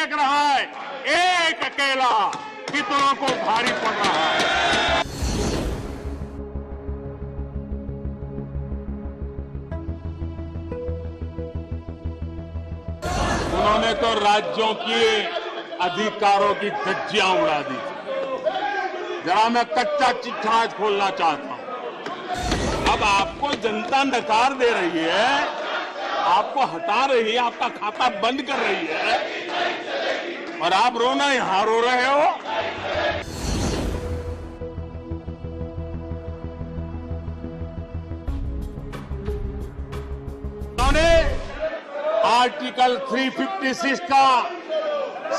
देख रहा है, एक अकेला कितनों को भारी पड़ रहा है। उन्होंने तो राज्यों के अधिकारों की धज्जियां उड़ा दी। जरा मैं कच्चा चिट्ठा आज खोलना चाहता हूं। अब आपको जनता नकार दे रही है, आपको हटा रही है, आपका खाता बंद कर रही है, और आप रोना यहां रो रहे हो। उन्होंने आर्टिकल 356 का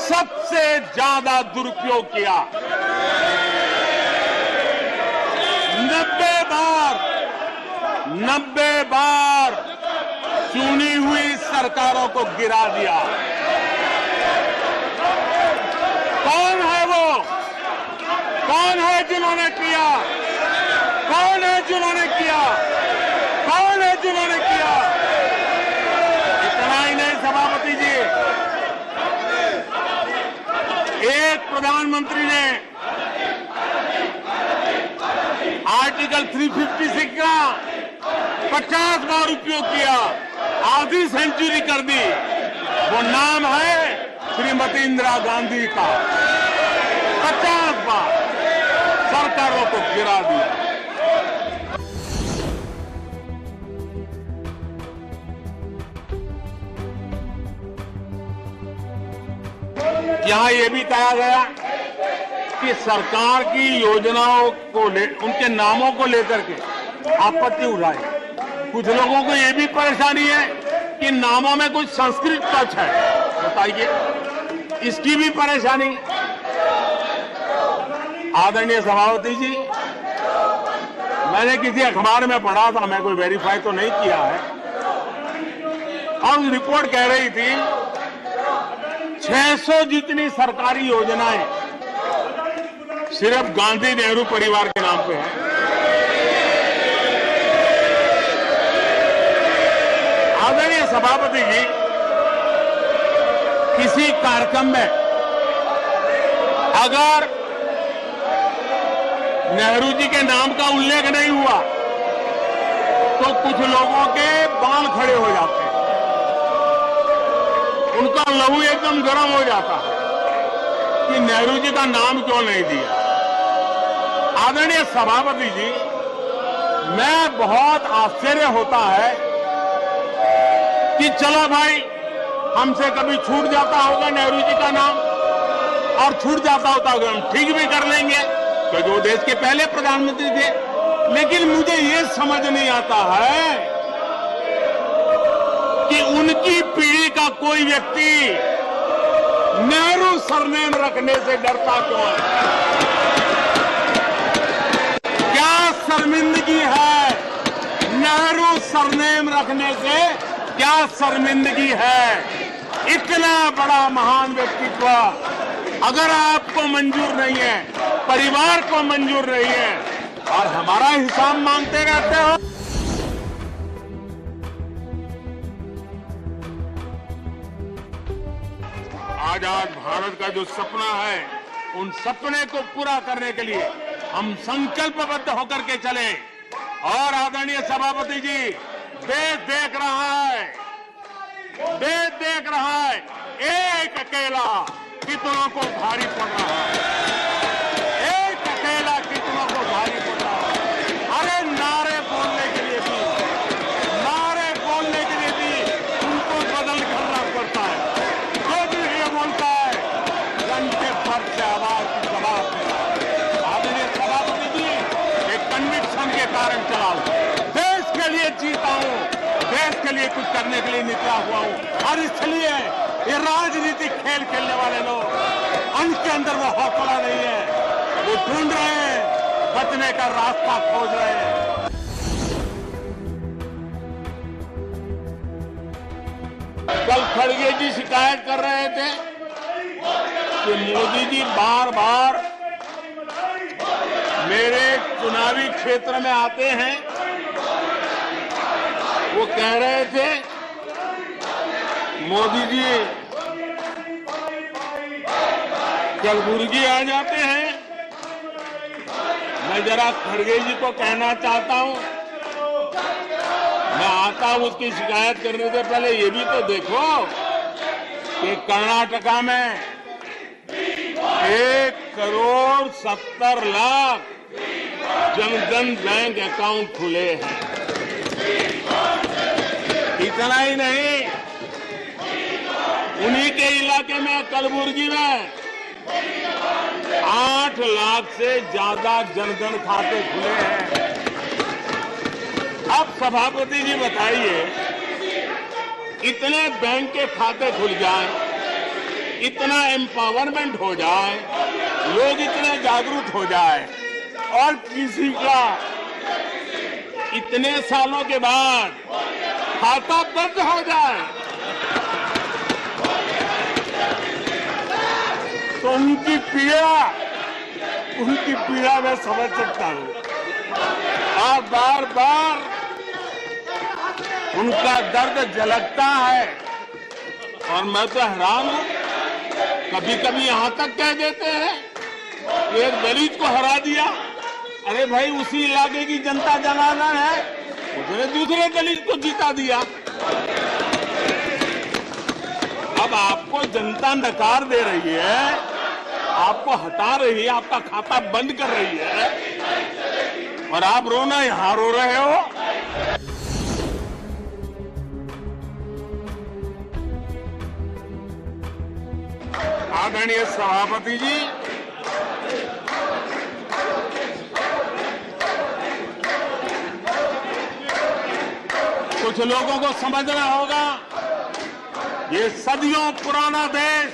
सबसे ज्यादा दुरुपयोग किया। 90 बार चुनी हुई सरकारों को गिरा दिया। कौन है वो? कौन है जिन्होंने किया? कौन है जिन्होंने किया? कौन है जिन्होंने किया? इतना ही नहीं सभापति जी, एक प्रधानमंत्री ने आर्टिकल 356 का 50 बार उपयोग किया, आधी सेंचुरी कर दी। वो नाम है श्रीमती इंदिरा गांधी का। 50 बार सरकारों को गिरा दिया। यहां यह भी कहा गया कि सरकार की योजनाओं को उनके नामों को लेकर के आपत्ति उठाई। कुछ लोगों को यह भी परेशानी है कि नामों में कुछ संस्कृत टच है। बताइए, इसकी भी परेशानी। आदरणीय सभापति जी, मैंने किसी अखबार में पढ़ा था, मैं कोई वेरीफाई तो नहीं किया है, और उस रिपोर्ट कह रही थी 600 जितनी सरकारी योजनाएं सिर्फ गांधी नेहरू परिवार के नाम पे है। आदरणीय सभापति जी, किसी कार्यक्रम में अगर नेहरू जी के नाम का उल्लेख नहीं हुआ तो कुछ लोगों के बाल खड़े हो जाते हैं, उनका लहू एकदम गर्म हो जाता है कि नेहरू जी का नाम क्यों नहीं दिया। आदरणीय सभापति जी, मैं बहुत आश्चर्य होता है कि चलो भाई, हमसे कभी छूट जाता होगा नेहरू जी का नाम, और छूट जाता होता होगा, हम ठीक भी कर लेंगे क्योंकि वो देश के पहले प्रधानमंत्री थे। लेकिन मुझे ये समझ नहीं आता है कि उनकी पीढ़ी का कोई व्यक्ति नेहरू सरनेम रखने से डरता क्यों है? क्या शर्मिंदगी है नेहरू सरनेम रखने से? क्या शर्मिंदगी है? इतना बड़ा महान व्यक्तित्व अगर आपको मंजूर नहीं है, परिवार को मंजूर नहीं है, और हमारा हिसाब मांगते रहते हो। आजाद भारत का जो सपना है, उन सपने को पूरा करने के लिए हम संकल्पबद्ध होकर के चले। और आदरणीय सभापति जी, देश देख रहा है, देश देख रहा है, एक अकेला कितनों को भारी पड़ रहा है। एक अकेला कितनों को भारी पड़ रहा है। अरे नारे बोलने के लिए भी, नारे बोलने के लिए भी उनको बदल करना पड़ता है। जो भी ये बोलता है, घंटे भर से आवाज की जवाब देना। आदरणीय सभापति जी, एक कन्विक्शन के कारण चला हूं, देश के लिए जीता हूं, देश के लिए कुछ करने के लिए निकला हुआ हूं। और इसलिए ये राजनीतिक खेल खेलने वाले लोग, उनके अंदर वो हौसला नहीं है, वो ढूंढ रहे हैं, बचने का रास्ता खोज रहे हैं। कल खड़गे जी शिकायत कर रहे थे कि मोदी जी बार बार मेरे चुनावी क्षेत्र में आते हैं। वो कह रहे थे मोदी जी कलबुर्गी आ जाते हैं। मैं जरा खड़गे जी को कहना चाहता हूं, मैं आता हूं उसकी शिकायत करने से पहले ये भी तो देखो कि कर्नाटका में 1,70,00,000 जनधन बैंक अकाउंट खुले हैं। इतना ही नहीं, उन्हीं के इलाके में कलबुर्गी में 8 लाख से ज्यादा जनधन खाते खुले हैं। अब सभापति जी बताइए, इतने बैंक के खाते खुल जाएं, इतना एम्पावरमेंट हो जाए, लोग इतने जागरूक हो जाए और किसी का इतने सालों के बाद खाता बंद हो जाए तो उनकी पीड़ा मैं समझ सकता हूं। और बार बार उनका दर्द झलकता है और मैं तो हैरान हूं। कभी कभी यहां तक कह देते हैं कि एक दलित को हरा दिया। अरे भाई, उसी इलाके की जनता जनार्दन है, उसने दूसरे दलित को जीता दिया। अब आपको जनता नकार दे रही है, आपको हटा रही है, आपका खाता बंद कर रही है और आप रोना यहां रो रहे हो। आदरणीय सभापति जी, कुछ लोगों को समझना होगा, ये सदियों पुराना देश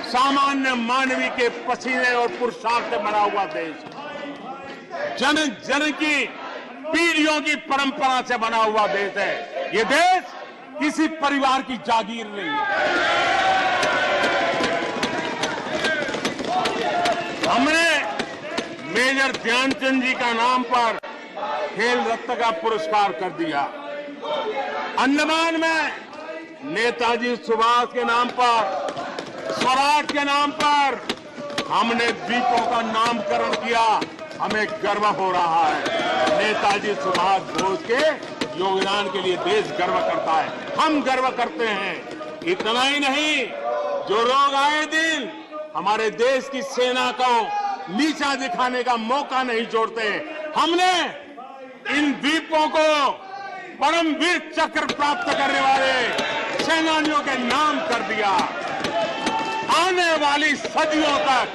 सामान्य मानवी के पसीने और पुरुषार्थ से बना हुआ देश, जन जन की पीढ़ियों की परंपरा से बना हुआ देश है। ये देश किसी परिवार की जागीर नहीं है। हमने मेजर ध्यानचंद जी का नाम पर खेल रत्न का पुरस्कार कर दिया। अंडमान में नेताजी सुभाष के नाम पर, स्वराज के नाम पर हमने द्वीपों का नामकरण किया। हमें गर्व हो रहा है। नेताजी सुभाष बोस के योगदान के लिए देश गर्व करता है, हम गर्व करते हैं। इतना ही नहीं, जो लोग आए दिन हमारे देश की सेना को नीचा दिखाने का मौका नहीं छोड़ते, हमने इन द्वीपों को परमवीर चक्र प्राप्त करने वाले सेनानियों के नाम कर दिया। आने वाली सदियों तक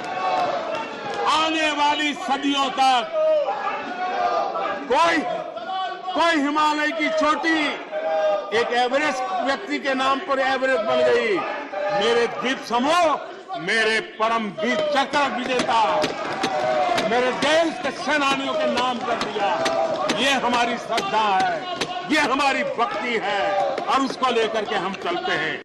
कोई हिमालय की चोटी एक एवरेस्ट व्यक्ति के नाम पर एवरेस्ट बन गई। मेरे द्वीप समूह मेरे परमवीर चक्र विजेता मेरे देश के सेनानियों के नाम कर दिया। ये हमारी श्रद्धा है, ये हमारी भक्ति है और उसको लेकर के हम चलते हैं।